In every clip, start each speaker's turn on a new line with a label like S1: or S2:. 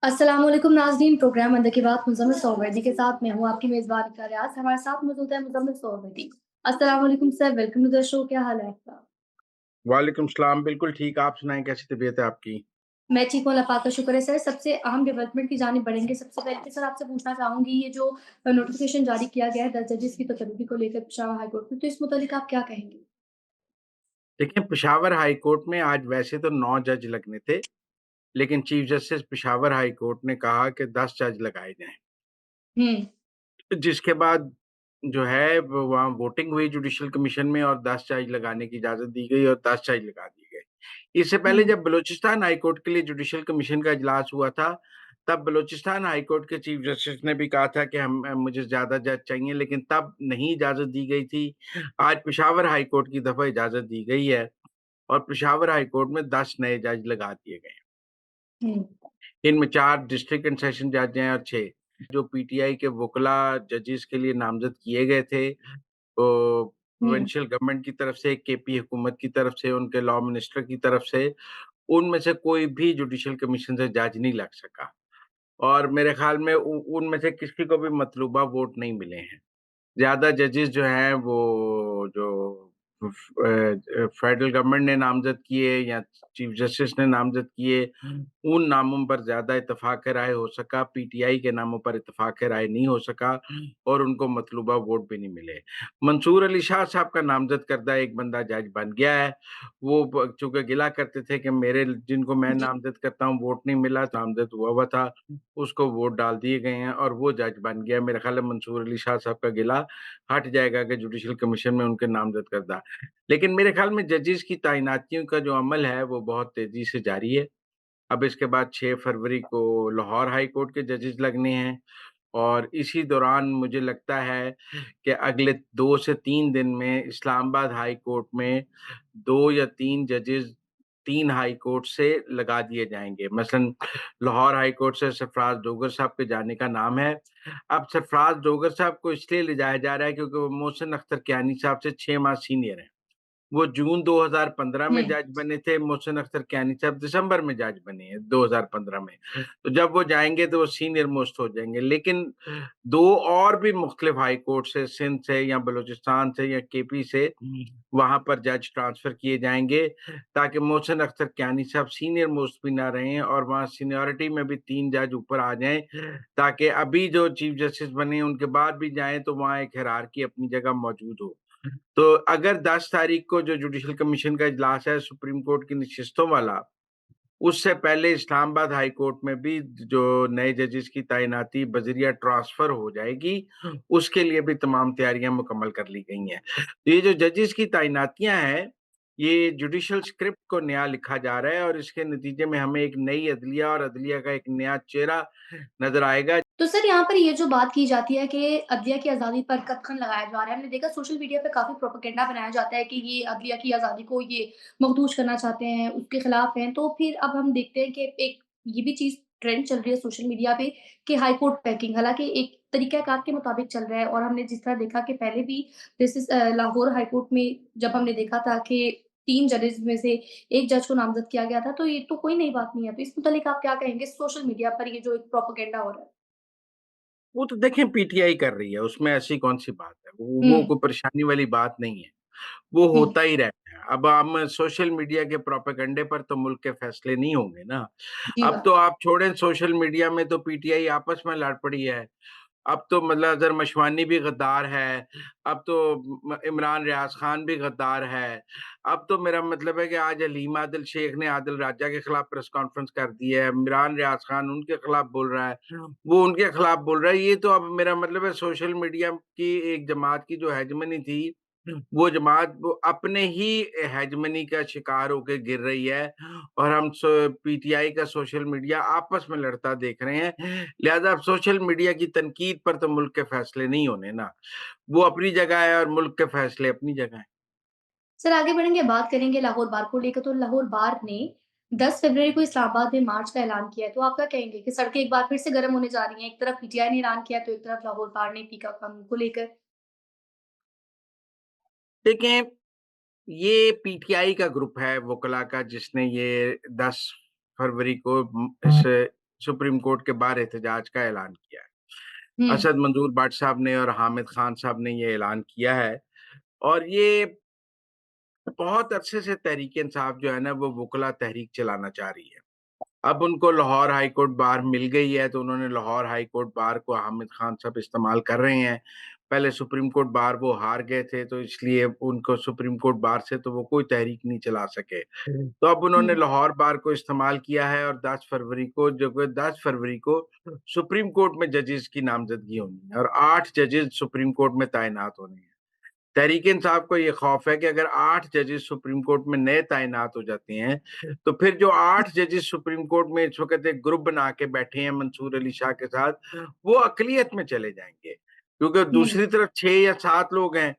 S1: अस्सलाम वालेकुम नाज़रीन, प्रोग्राम अंदर की बात मुज़म्मिल सोहवैदी के साथ मैं हूँ आपकी मेज़बान इक़रा रियाज़। हमारे साथ मौजूद है मुज़म्मिल सोहवैदी। अस्सलाम वालेकुम sir, welcome to the show. क्या हाल है आपका?
S2: वालेकुम सलाम, बिल्कुल ठीक, आप सुनाएँ कैसी तबीयत है आपकी?
S1: मैं ठीक हूँ, अल्लाह पाक का शुक्र है सर। सबसे अहम डेवलपमेंट की जानिब बढ़ेंगे। सबसे पहले तो सर आपसे पूछना चाहूँगी ये जो नोटिफ़िकेशन जारी किया गया है 10 जजेस की तकरीबी को लेकर पेशावर हाई कोर्ट में, तो इस मुतालिक आप क्या कहेंगे?
S2: देखिए, पेशावर हाई कोर्ट में आज वैसे तो 9 जज लगने थे, लेकिन chief justice Peshawar high court ने कहा कि 10 जज लगाए जाएँ।
S1: हुँ,
S2: जिसके बाद जो है वो वहाँ वोटिंग हुई जुडिशल कमीशन में और 10 जज लगाने की इजाज़त दी गई और 10 जज लगा दिए गए। इससे पहले
S1: हुँ,
S2: जब बलूचिस्तान हाई कोर्ट के लिए जुडिशल कमीशन का इजलास हुआ था, तब बलूचिस्तान हाई कोर्ट के चीफ जस्टिस ने भी कहा था कि मुझे ज़्यादा जज चाहिए, लेकिन तब नहीं इजाज़त दी गई थी। आज पेशावर हाई कोर्ट की दफ़ा इजाज़त दी गई है और पेशावर हाई कोर्ट में 10 नए जज लगा दिए गए हैं।
S1: हुँ,
S2: इनमें 4 डिस्ट्रिक्ट एंड सेशन जज हैं और 6 जो पीटीआई के वुकला जजेस के लिए नामज़द किए गए थे, तो
S1: हुँ,
S2: प्रोविंशियल गवर्नमेंट की तरफ से, केपी हुकूमत की तरफ से, उनके लॉ मिनिस्टर की तरफ से, उनमें से कोई भी जुडिशियल कमीशन से जज नहीं लग सका और मेरे ख़्याल में उ उनमें से किसी को भी मतलूबा वोट नहीं मिले हैं। ज़्यादा जजेस जो हैं वो जो फेडरल गवर्नमेंट ने नामज़द किए या चीफ जस्टिस ने नामज़द किए, उन नामों पर ज़्यादा इत्तेफ़ाक-ए-राय हो सका, पीटीआई के नामों पर इत्तेफ़ाक-ए-राय नहीं हो सका और उनको मतलूबा वोट भी नहीं मिले। मंसूर अली शाह साहब का नामज़द करदा एक बंदा जज बन गया है। वो ब चूँकि गिला करते थे कि मेरे जिनको मैं
S1: जी।
S2: नामज़द करता हूँ वोट नहीं मिला, नामज़द हुआ हुआ था, उसको वोट डाल दिए गए हैं और वो जज बन गया। मेरा ख़्याल है मंसूर अली शाह साहब का गिला हट जाएगा कि जुडिशल कमीशन में उनके नामज़द करदा। लेकिन मेरे ख़्याल में जजेस की तैनातियों का जो अमल है वो बहुत तेज़ी से जारी है। अब इसके बाद 6 फरवरी को लाहौर हाई कोर्ट के जजेस लगने हैं और इसी दौरान मुझे लगता है कि अगले 2 से 3 दिन में इस्लामाबाद हाई कोर्ट में 2 या 3 जजेस 3 हाई कोर्ट से लगा दिए जाएँगे। मसलन लाहौर हाई कोर्ट से सरफराज डोगर साहब के जाने का नाम है। अब सरफराज डोगर साहब को इसलिए ले जाया जा रहा है क्योंकि वो मोहसिन अख्तर कियानी साहब से 6 माह सीनियर हैं। वो जून 2015
S1: हुँ,
S2: में जज बने थे, मोहसिन अख्तर कियानी साहब दिसंबर में जज बने हैं 2015 में। तो जब वो जाएँगे तो वो सीनियर मोस्ट हो जाएँगे। लेकिन 2 और भी मुख्तलिफ हाई कोर्ट से, सिंध से या बलूचिस्तान से या केपी से वहाँ पर जज ट्रांसफ़र किए जाएँगे, ताकि मोहसिन अख्तर कियानी साहब सीनियर मोस्ट भी ना रहें और वहाँ सीनियॉरिटी में भी 3 जज ऊपर आ जाएँ, ताकि अभी जो चीफ जस्टिस बने हैं, उनके बाद भी जाएँ तो वहाँ एक हायरार्की अपनी जगह मौजूद हो। तो अगर 10 तारीख को जो जुडिशल कमीशन का इजलास है सुप्रीम कोर्ट की नशिस्तों वाला, उससे पहले इस्लामाबाद हाई कोर्ट में भी जो नए जजेस की तैनाती बज़रिया ट्रांसफ़र हो जाएगी, उसके लिए भी तमाम तैयारियाँ मुकम्मल कर ली गई हैं। तो ये जो जजेस की तैनातियाँ हैं, ये जुडिशल स्क्रिप्ट को नया लिखा जा रहा है और इसके नतीजे में हमें एक नई अदलिया और अदलिया का एक नया चेहरा नज़र आएगा।
S1: तो सर यहाँ पर ये जो बात की जाती है कि अदलिया की आज़ादी पर कदखन लगाया जा रहा है, हमने देखा सोशल मीडिया पे काफ़ी प्रोपेगेंडा बनाया जाता है कि ये अदलिया की आज़ादी को ये मखदूश करना चाहते हैं, उसके खिलाफ हैं। तो फिर अब हम देखते हैं कि एक ये भी चीज़ ट्रेंड चल रही है सोशल मीडिया पे कि हाई कोर्ट पैकिंग, हालाँकि एक तरीक़ाकार के मुताबिक चल रहा है और हमने जिस तरह देखा कि पहले भी लाहौर हाई कोर्ट में जब हमने देखा था कि 3 जजेस में से 1 जज को नामज़द किया गया था, तो ये तो कोई नई बात नहीं है। तो इस मुतालिक आप क्या कहेंगे सोशल मीडिया पर ये जो एक प्रोपेगेंडा हो रहा है?
S2: वो तो देखें पीटीआई कर रही है, उसमें ऐसी कौन-सी बात है? वो
S1: हुँ,
S2: कोई परेशानी वाली बात नहीं है। वो
S1: हुँ।
S2: होता ही रहता है। अब हम सोशल मीडिया के प्रोपेगेंडे पर तो मुल्क के फैसले नहीं होंगे ना।
S1: जी
S2: अब
S1: हाँ।
S2: तो आप छोड़ें सोशल मीडिया में तो पीटीआई आपस में लड़ पड़ी है। अब तो मतलब अज़हर मशवानी भी गद्दार है, अब तो इमरान रियाज़ ख़ान भी गद्दार है। अब तो मेरा मतलब है कि आज हलीमा आदिल शेख ने आदिल राजा के खिलाफ प्रेस कॉन्फ्रेंस कर दी है, इमरान रियाज़ ख़ान उनके खिलाफ बोल रहा है, वो उनके खिलाफ बोल रहा है। ये तो अब मेरा मतलब है सोशल मीडिया की एक जमात की जो हेजेमनी थी, वो जमात वो अपने ही हेजेमनी का शिकार होके गिर रही है और हम पीटीआई का सोशल मीडिया आपस में लड़ता देख रहे हैं। लिहाज़ा अब सोशल मीडिया की तनकीद पर तो मुल्क के फैसले नहीं होने ना। वो अपनी जगह है और मुल्क के फैसले अपनी जगह हैं।
S1: सर आगे बढ़ेंगे, बात करेंगे लाहौर बार को लेकर। तो लाहौर बार ने 10 फरवरी को इस्लामाबाद में मार्च का ऐलान किया है। तो आप क्या कहेंगे कि सड़कें एक बार फिर से गर्म होने जा रही हैं? एक तरफ पीटीआई ने ऐलान किया तो एक तरफ लाहौर बार ने पीका कानून को लेकर।
S2: देखें, ये पीटीआई का ग्रुप है वकला का जिसने ये 10 फरवरी को इस सुप्रीम कोर्ट के बाहर एहतजाज का ऐलान किया है।
S1: हुँ,
S2: असद मंजूर भट्ट साहब ने और हामिद खान साहब ने ये ऐलान किया है और ये बहुत अरसे से तहरीक-ए-इंसाफ जो है ना, वो वुकला तहरीक चलाना चाह रही है। अब उनको लाहौर हाई कोर्ट बार मिल गई है, तो उन्होंने लाहौर हाई कोर्ट बार को हामिद खान साहब इस्तेमाल कर रहे हैं। पहले सुप्रीम कोर्ट बार वो हार गए थे, तो इसलिए उनको सुप्रीम कोर्ट बार से तो वो कोई तहरीक नहीं चला सके। तो अब उन्होंने
S1: हुँ,
S2: लाहौर बार को इस्तेमाल किया है और 10 फरवरी को सुप्रीम कोर्ट में जजेस की नामज़दगी होनी है और 8 जजेस सुप्रीम कोर्ट में तैनात होने हैं। तहरीक-ए-इंसाफ को ये खौफ है कि अगर 8 जजेस सुप्रीम कोर्ट में नए तैनात हो जाते हैं, तो फिर जो 8 जजेस सुप्रीम कोर्ट में इस वक़्त एक ग्रुप बना के बैठे हैं मंसूर अली शाह के साथ, वो अक़लियत में चले जाएँगे। क्योंकि
S1: हुँ,
S2: दूसरी तरफ 6 या 7 लोग हैं,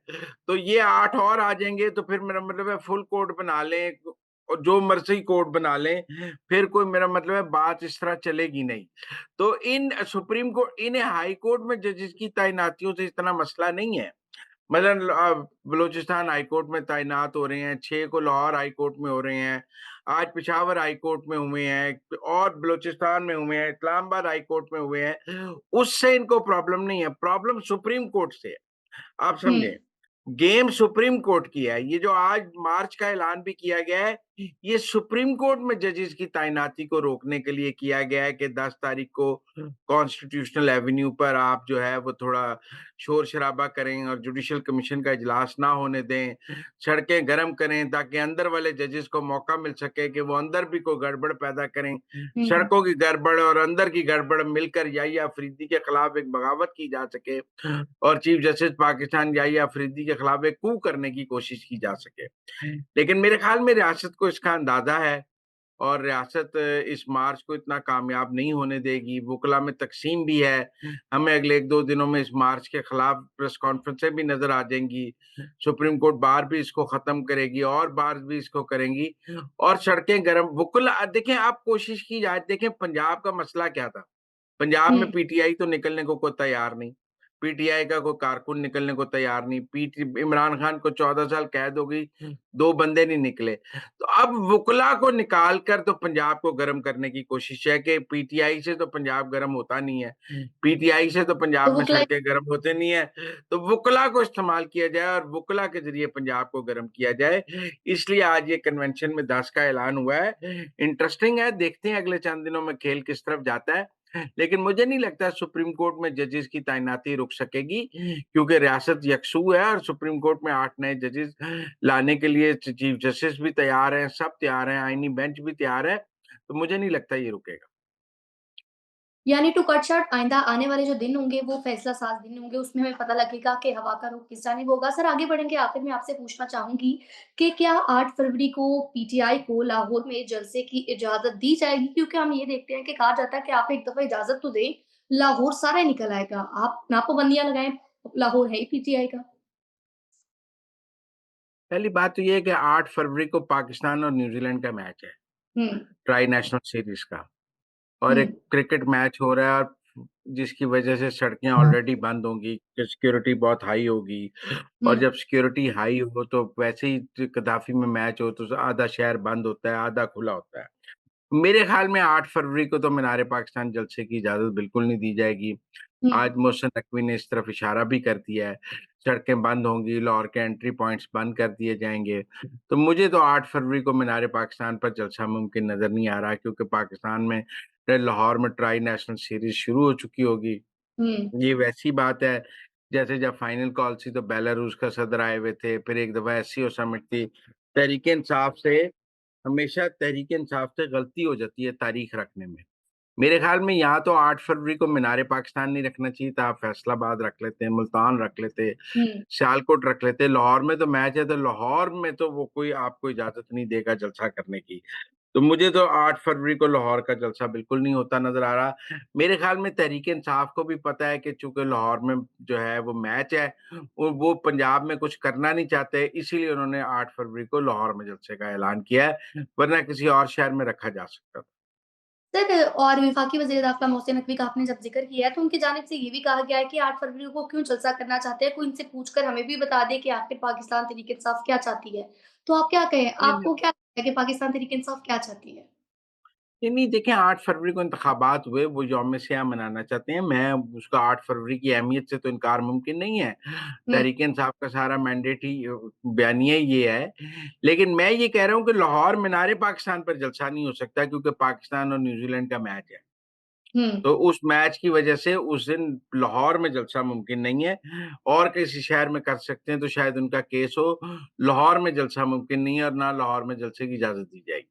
S2: तो ये 8 और आ जाएँगे, तो फिर मेरा मतलब है फुल कोर्ट बना लें और जो मर्ज़ी कोर्ट बना लें, फिर कोई मेरा मतलब है बात इस तरह चलेगी नहीं। तो इन हाई कोर्ट में जजेस की तैनातियों से इतना मसला नहीं है। मतलब बलूचिस्तान हाई कोर्ट में तैनात हो रहे हैं, 6 को लाहौर हाई कोर्ट में हो रहे हैं, आज पेशावर हाई कोर्ट में हुए हैं और बलूचिस्तान में हुए हैं, इस्लामाबाद हाई कोर्ट में हुए हैं, उससे इनको प्रॉब्लम नहीं है, प्रॉब्लम सुप्रीम कोर्ट से है। आप
S1: हुँ,
S2: समझे? गेम सुप्रीम कोर्ट की है। ये जो आज मार्च का ऐलान भी किया गया है, ये सुप्रीम कोर्ट में जजेस की तैनाती को रोकने के लिए किया गया है कि 10 तारीख को कॉन्स्टिट्यूशनल एवेन्यू पर आप जो है वो थोड़ा शोर-शराबा करें और जुडिशियल कमीशन का इजलास ना होने दें। सड़कें गरम करें ताकि अंदर वाले जजेस को मौका मिल सके कि वो अंदर भी कोई गड़बड़ पैदा करें।
S1: हुँ,
S2: सड़कों की गड़बड़ और अंदर की गड़बड़ मिलकर याहिया अफरीदी के खिलाफ एक बगावत की जा सके। और चीफ जस्टिस पाकिस्तान याहिया अफरीदी के खिलाफ एक कू करने की कोशिश की जा सके। लेकिन मेरे ख़्याल में रियासत को इसका अंदाज़ा है और रियासत इस मार्च को इतना कामयाब नहीं होने देगी। वुकला में तक़सीम भी है। हमें अगले 1-2 दिनों में इस मार्च के खिलाफ प्रेस कॉन्फ्रेंसें भी नज़र आ जाएँगी। सुप्रीम कोर्ट बार भी इसको ख़त्म करेगी और बार भी इसको करेंगी और सड़कें गरम वुकला देखें आप कोशिश की जाए देखें पंजाब का मसला क्या था? पंजाब
S1: हुँ,
S2: में पीटीआई तो निकलने को कोई तैयार नहीं। पीटीआई का कोई कारकुन निकलने को तैयार नहीं। पीटी इमरान खान को 14 साल कैद हो गई, 2 बंदे नहीं निकले। तो अब वुकला को निकाल कर तो पंजाब को गरम करने की कोशिश है कि पीटीआई से तो पंजाब गरम होता नहीं है। पीटीआई से तो
S1: तो
S2: पंजाब
S1: वो
S2: में सड़कें गरम होते नहीं है। तो वुकला को इस्तेमाल किया जाए और वुकला के ज़रिए पंजाब को गरम किया जाए। इसलिए आज ये कन्वेंशन में 10 का ऐलान हुआ है। इंटरेस्टिंग है, देखते हैं अगले चंद दिनों में खेल किस तरफ जाता है। लेकिन मुझे नहीं लगता सुप्रीम कोर्ट में जजेस की तैनाती रुक सकेगी क्योंकि रियासत यकसू है और सुप्रीम कोर्ट में 8 नए जजेस लाने के लिए चीफ जस्टिस भी तैयार हैं, सब तैयार हैं, आईनी बेंच भी तैयार है। तो मुझे नहीं लगता ये रुकेगा।
S1: यानी टू कट शॉर्ट आइंदा आने वाले जो दिन होंगे वो फैसला-साज़ दिन होंगे, उसमें हमें पता लगेगा कि हवा का रुख किस जानिब होगा। सर आगे बढ़ेंगे, आखिर में आपसे पूछना चाहूँगी कि क्या 8 फरवरी को पीटीआई को लाहौर में जलसे की इजाज़त दी जाएगी? क्योंकि हम ये देखते हैं कि कहा जाता है कि आप एक दफ़ा इजाज़त तो दें, लाहौर सारा निकल आएगा। आप ना पाबंदियाँ लगाएँ, लाहौर है ही पीटीआई का।
S2: पहली बात तो ये है कि 8 फरवरी को पाकिस्तान और न्यूजीलैंड का मैच है,
S1: हुँ,
S2: ट्राई नेशनल सीरीज़ का और
S1: हुँ,
S2: एक क्रिकेट मैच हो रहा है और जिसकी वजह से सड़कें ऑलरेडी बंद होंगी, सिक्योरिटी बहुत हाई होगी और
S1: हुँ,
S2: जब सिक्योरिटी हाई हो तो वैसे ही गद्दाफ़ी में मैच हो तो आधा शहर बंद होता है, आधा खुला होता है। मेरे ख़्याल में 8 फरवरी को तो मीनार-ए-पाकिस्तान जलसे की इजाज़त बिल्कुल नहीं दी जाएगी।
S1: हुँ,
S2: आज मोहसिन नकवी ने इस तरफ इशारा भी कर दिया है। सड़कें बंद होंगी, लाहौर के एंट्री पॉइंट्स बंद कर दिए जाएँगे। तो मुझे तो 8 फरवरी को मीनार-ए-पाकिस्तान पर जलसा मुमकिन नज़र नहीं आ रहा क्योंकि पाकिस्तान में लाहौर में ट्राई नेशनल सीरीज़ शुरू हो चुकी होगी।
S1: हुँ।
S2: ये वैसी बात है, जैसे जब फाइनल कॉल थी तो बेलारूस का सदर आए हुए थे, फिर एक दफ़ा एससीओ समिट थी। तहरीक-ए-इंसाफ से हमेशा तहरीक-ए-इंसाफ से गलती हो जाती है तारीख रखने में। मेरे ख़्याल में यहाँ तो 8 फरवरी को मीनार-ए-पाकिस्तान नहीं रखना चाहिए था, आप फैसलाबाद रख लेते, मुल्तान रख लेते,
S1: हुँ।
S2: सियालकोट रख लेते। लाहौर में तो मैच है, तो लाहौर में तो वो कोई आपको इजाज़त नहीं देगा जलसा करने की। तो मुझे तो 8 फरवरी को लाहौर का जलसा बिल्कुल नहीं होता नज़र आ रहा। मेरे ख़्याल में तहरीक-ए-इंसाफ को भी पता है कि चूँकि लाहौर में जो है वो मैच है, वो पंजाब में कुछ करना नहीं चाहते, इसीलिए उन्होंने 8 फरवरी को लाहौर में जलसे का ऐलान किया है, वरना किसी और शहर में रखा जा सकता था।
S1: सर और वफ़ाकी वज़ीर दाख़िला मोहसिन नकवी का आपने जब ज़िक्र किया है, तो उनकी जानिब से ये भी कहा गया है कि 8 फरवरी को क्यों जलसा करना चाहते हैं, कोई इनसे पूछकर हमें भी बता दें कि आखिर पाकिस्तान तहरीक-ए-इंसाफ क्या चाहती है। तो आप क्या कहें?
S2: नहीं, नहीं।
S1: आपको क्या लगता है कि पाकिस्तान तहरीक-ए-इंसाफ क्या चाहती है?
S2: नहीं, नहीं देखिए 8 फरवरी को इंतखाबात हुए, वो यौम-ए-सियाह मनाना चाहते हैं, मैं उसका 8 फरवरी की अहमियत से तो इनकार मुमकिन नहीं है।
S1: हुँ,
S2: तहरीक-ए-इंसाफ का सारा मैंडेट ही बयानिया ही ये है। लेकिन मैं ये कह रहा हूँ कि लाहौर मीनार-ए-पाकिस्तान पर जलसा नहीं हो सकता क्योंकि पाकिस्तान और न्यूज़ीलैंड का मैच है।
S1: हुँ।
S2: तो उस मैच की वजह से उस दिन लाहौर में जलसा मुमकिन नहीं है और किसी शहर में कर सकते हैं तो शायद उनका केस हो। लाहौर में जलसा मुमकिन नहीं है और ना लाहौर में जलसे की इजाज़त दी जाएगी।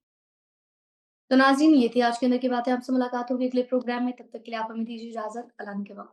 S1: तो नाज़रीन ये थी आज के अंदर की बातें, आपसे मुलाकात होगी अगले प्रोग्राम में, तब तक के लिए आप हमें दीजिए इजाज़त। अल्लाह ने के बाद।